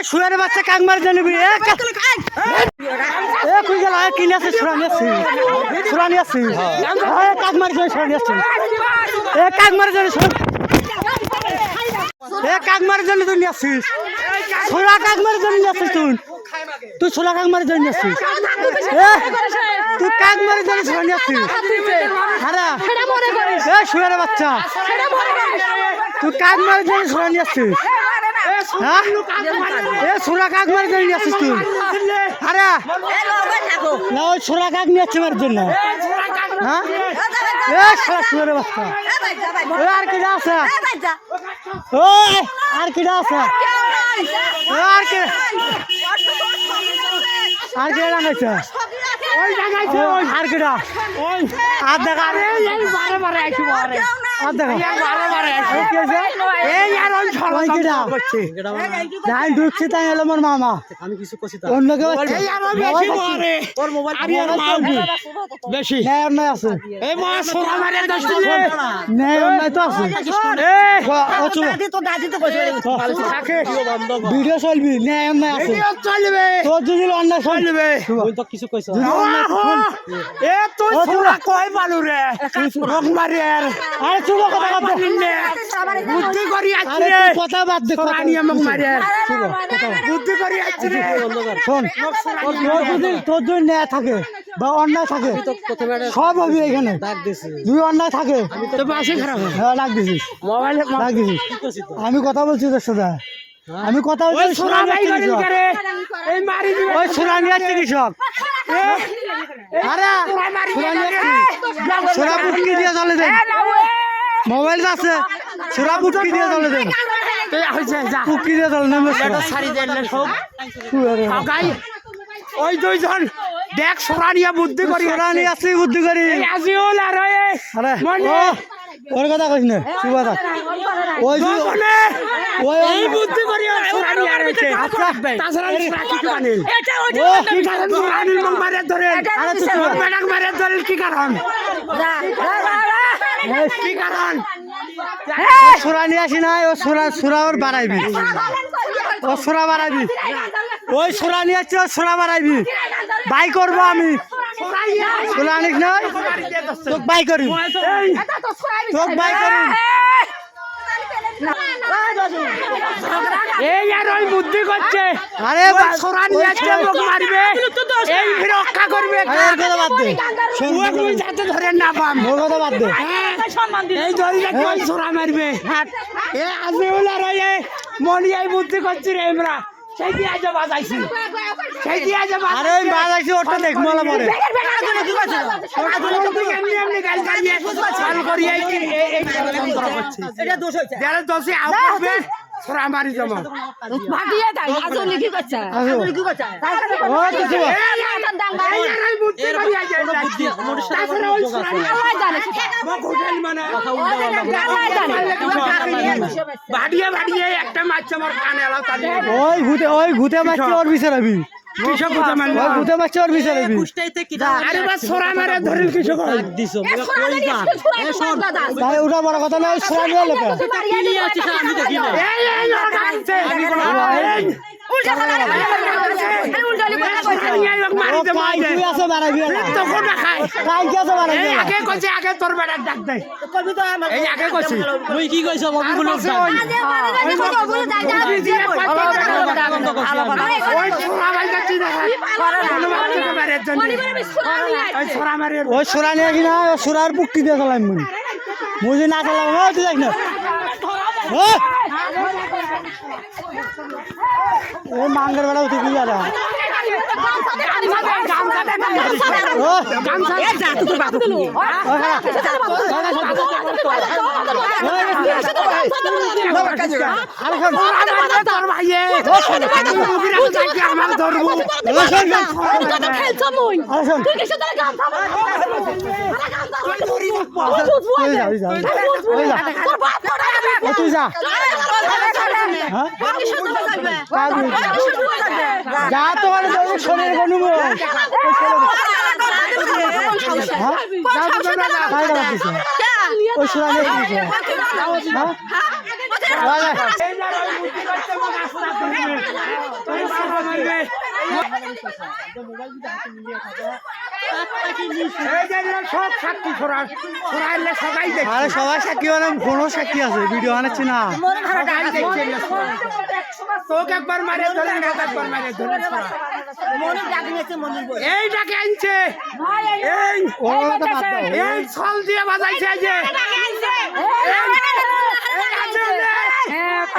শুয়ারে বাচ্চা কাক মারি জানিবি কুই গেল কিনে আছে সুরানি আছি সুরানি আছি কাক মারি জানি সুরানি আছি কাক মারি জানি কাক মারি জানি তুই নিয়ে আসছিস ছোলা কাক মারি জানি নিয়ে আসছিস তুই ছোলা কাক মারি জানি নিয়ে আসছিস তুই কাক মারি জানি সুরানি আসছিস শুয়ারে বাচ্চা তুই কাক মারি জানি সুরানি আসছিস হ্যাঁ ছোলা কাক মারি জানি নিয়ে আসছিস তুই আরে না ওই ছোলা কাক নিয়ে আসছে মার জন্য হ্যাঁ শুয়ারে বাচ্চা আর কি আছে ওই আর কি আছে আর কি আর কি লাগাইছে আর কিটা আর দেখা আর দেখা ঢুকছে তাই এলো মোর মামা আমি কিছু অন্য কেউ বেশি অন্যায় আছে ভিডিও চলবি ন্যায় অন্যায় আছে তোর যদি অন্যায় চলবে কিছু কইছ কয় পালু রে বুদ্ধি করি কথা বাদ দে বুদ্ধি করি শোন তোর যদি ন্যায় থাকে বা অন্যায় থাকে সব হবি এখানে যদি অন্যায় থাকে হ্যাঁ ডাক দিছিস ডাক দিছিস আমি কথা বলছি তোর সাথে আমি কথা বলছি ওই সুরানি চিকিৎসক সুরা বুটকি দিয়ে চলে দেন মোবাইল আছে সুরা বুটকি দিয়ে চলে দেন বুটকি দিয়ে চলে দেন ওই দুইজন দেখ সোরানিয়া বুদ্ধি করি সোরানি আসি বুদ্ধি করি ওর কথা কইস না সুবাদা ওই ওই বুদ্ধি করি সোরানি আর আছে আচ্ছা তাছাড়া কি বানিল এটা ওইটা সোরানি মং মারে ধরে আরে তুই বেডাক মারে ধরে কি কারণ কি কারণ সোরানি আসি না ও সোরা ওর বাড়াইবি ও সোরা বাড়াইবি ওই সোরানি আছে সোরা বাড়াইবি বাই করবো আমি সোরানিক নয় তোক বাই করি তোক বাই করি এই আর ওই বুদ্ধি করছে আরে সোরানি আছে লোক মারবে এই রক্ষা করবে কার কথা বাদ দে ওই যাতে ধরে না পাম ওর কথা বাদ দে এই ধরে ওই সোরা মারবে এ আজি ওলা রে মনি এই বুদ্ধি করছি রে আমরা সেই দিয়া যা বাজাইছি সেই দিয়া যা আরে ওই বাজাইছি ওটা দেখ মালা পরে কি করছ তুই এমনি এমনি গাল কাটিয়ে চাল করি এই যন্ত্র করছিস এটা দোষ হইছে যারা দোষে আউবে সোরা মারি জমা ভাগিয়ে দাই আসলে কি করছ আসলে কি করছ ও কিছু এই বুদ্ধি করি আই যায় বুদ্ধি মোর সাথে আল্লাহ জানে মো হোটেল মানে কথা ভাড়িয়ে ভাড়িয়ে একটা মাছ আমার কানে আলাও তালি ওই ঘুতে মাছ ওর বিচারাবি কৃষক ঘুতে মানে ওই ঘুতে মাছ ওর বিচারাবি কুষ্টাইতে কি আরে বাস সোরা মারে ধরিল কৃষক দিছো কই গান এ শোন ভাই ওটা বড় কথা না সোরা নিয়ে লোকে কি আছে আমি দেখি না এই লাগাইছে উল্টা কথা আরে উল্টালি কথা কইছে এই লোক মারি দে মাই তুই আছে মারাবি না তো কোটা খায় কাই কি আছে মারাবি আগে কইছে আগে তোর বেটা ডাক দে কবি তো আমার এই আগে কইছি তুই কি কইছ মবি বল ওই বল দাই দাই ওই সোরা ভাই কাটি দেখা ওই সোরা নিয়ে কি না সোরার বুকটি দিয়ে চালাম মুঝে না চালাম তুই দেখ না এই মাঙ্গের বেড়া উঠে কি যারা তুই যা যা তোমার শরীর বলবো ওই এই না ওই বুদ্ধি করতে মোক আসনা করবে তুই বাবা বলবে এই যে সব সাক্ষী ছড়াইলে সবাই দেখে আরে সবাই সাক্ষী মানে কোনো সাক্ষী আছে ভিডিও আনাচ্ছি না সবাই দেখছে তোকে একবার মারে ধরে একবার মারে ধরে এইটাকে আনছে এই এই ছল দিয়ে বাজাইছে এই যে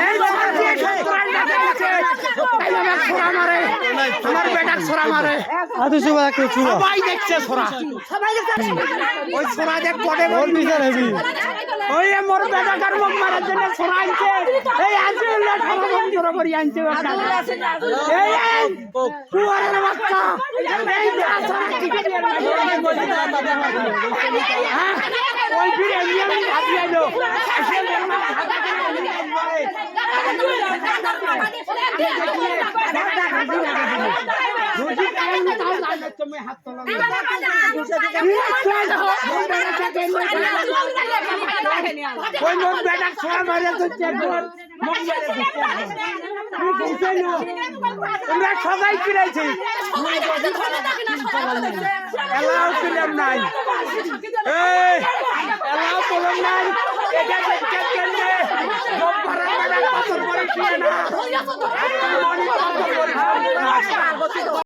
এই ছল দিয়ে সত্তরাইটাকে আনছে এই আমার ছোড়া মারে আমার বেটার ছোড়া মারে আরে সুবা একটু চুপ সবাই দেখছে ছোড়া ওই ছোড়া দেখ পড়ে ওর বিচার হেবি ওই মোর বেটাকার মুখ মারার জন্য ছোড়া আনছে এই আনছে ছোড়া বন্ধ করে আনছে এই কুয়ারের বাচ্চা এই ছোড়া টিকে দিয়ে ওই ফিরে নিয়ে ভাবিয়ে লো ওই মোর বেটা ছোড়া মারে তো চেকর তোমরা সবাই কিনেছি এলাও কিনেন নাই এলাও বলুন নাই এটা দেখতে কেন্দ্রে সব পাড়ার বেটা কত করে কিনে না